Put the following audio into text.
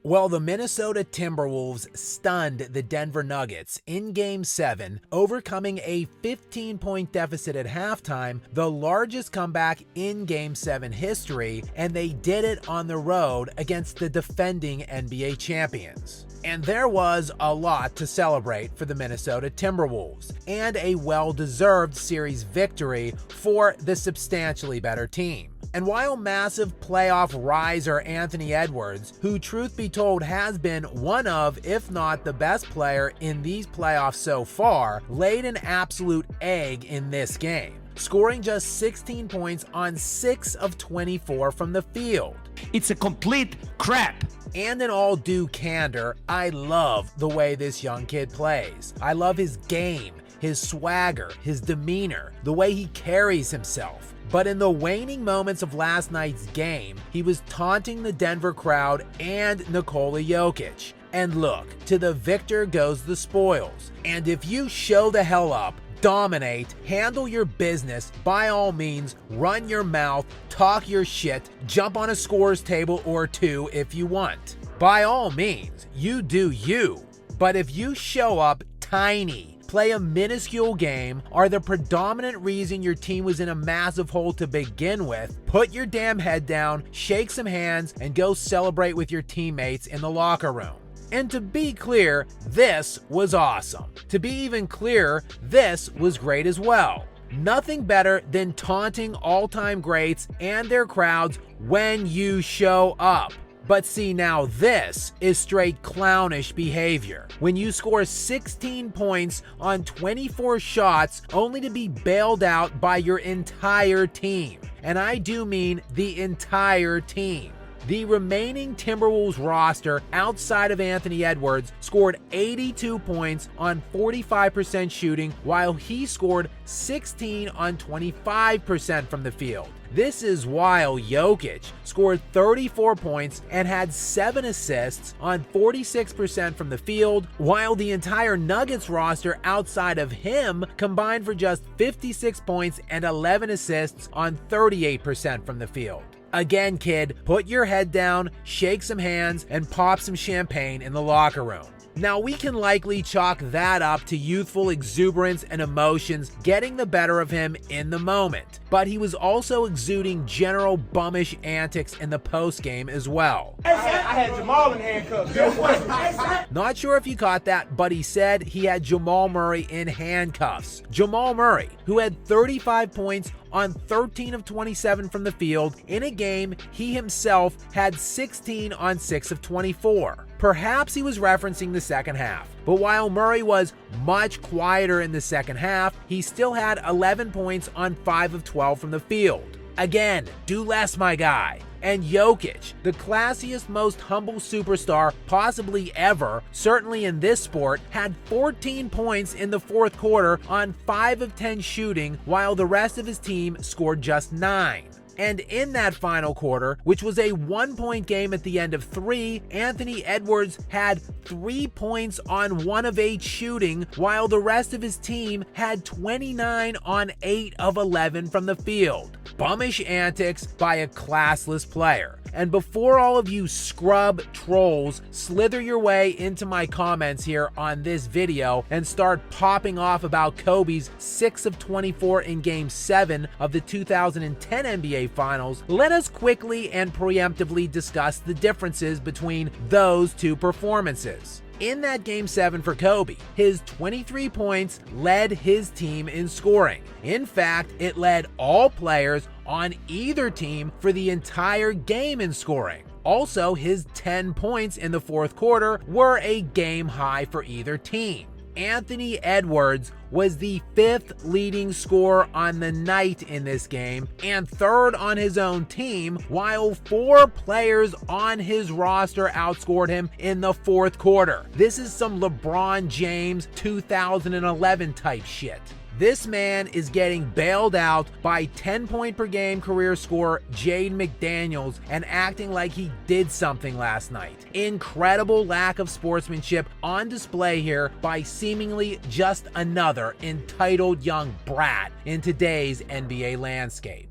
Well, the Minnesota Timberwolves stunned the Denver Nuggets in Game 7, overcoming a 15-point deficit at halftime, the largest comeback in Game 7 history, and they did it on the road against the defending NBA champions. And there was a lot to celebrate for the Minnesota Timberwolves, and a well-deserved series victory for the substantially better team. And while massive playoff riser Anthony Edwards, who truth be told has been one of, if not the best player in these playoffs so far, laid an absolute egg in this game, scoring just 16 points on 6 of 24 from the field. It's a complete crap. And in all due candor, I love the way this young kid plays. I love his game, his swagger, his demeanor, the way he carries himself. But in the waning moments of last night's game, he was taunting the Denver crowd and Nikola Jokic. And look, to the victor goes the spoils. And if you show the hell up, dominate, handle your business, by all means, run your mouth, talk your shit, jump on a scorer's table or two if you want. By all means, you do you. But if you show up tiny, play a minuscule game, are the predominant reason your team was in a massive hole to begin with, put your damn head down, shake some hands, and go celebrate with your teammates in the locker room. And to be clear, this was awesome. To be even clearer, this was great as well. Nothing better than taunting all-time greats and their crowds when you show up. But see, now this is straight clownish behavior. When you score 16 points on 24 shots only to be bailed out by your entire team. And I do mean the entire team. The remaining Timberwolves roster outside of Anthony Edwards scored 82 points on 45% shooting, while he scored 16 on 25% from the field. This is while Jokic scored 34 points and had 7 assists on 46% from the field, while the entire Nuggets roster outside of him combined for just 56 points and 11 assists on 38% from the field. Again, kid, put your head down, shake some hands, and pop some champagne in the locker room. Now, we can likely chalk that up to youthful exuberance and emotions getting the better of him in the moment, but he was also exuding general bummish antics in the postgame as well. I had Jamal in handcuffs. Not sure if you caught that, but he said he had Jamal Murray in handcuffs. Jamal Murray, who had 35 points on 13 of 27 from the field in a game he himself had 16 on 6 of 24. Perhaps he was referencing the second half, but while Murray was much quieter in the second half, he still had 11 points on 5 of 12 from the field. Again, do less, my guy. And Jokic, the classiest, most humble superstar possibly ever, certainly in this sport, had 14 points in the fourth quarter on 5 of 10 shooting, while the rest of his team scored just 9. And in that final quarter, which was a 1-point game at the end of 3, Anthony Edwards had 3 points on 1 of 8 shooting, while the rest of his team had 29 on 8 of 11 from the field. Bummish antics by a classless player. And before all of you scrub trolls slither your way into my comments here on this video and start popping off about Kobe's 6 of 24 in Game 7 of the 2010 NBA Finals, let us quickly and preemptively discuss the differences between those two performances. In that Game 7 for Kobe, his 23 points led his team in scoring. In fact, it led all players on either team for the entire game in scoring. Also, his 10 points in the fourth quarter were a game high for either team. Anthony Edwards was the 5th leading scorer on the night in this game and 3rd on his own team, while 4 players on his roster outscored him in the fourth quarter. This is some LeBron James 2011 type shit. This man is getting bailed out by 10-point per game career scorer Jaden McDaniels and acting like he did something last night. Incredible lack of sportsmanship on display here by seemingly just another entitled young brat in today's NBA landscape.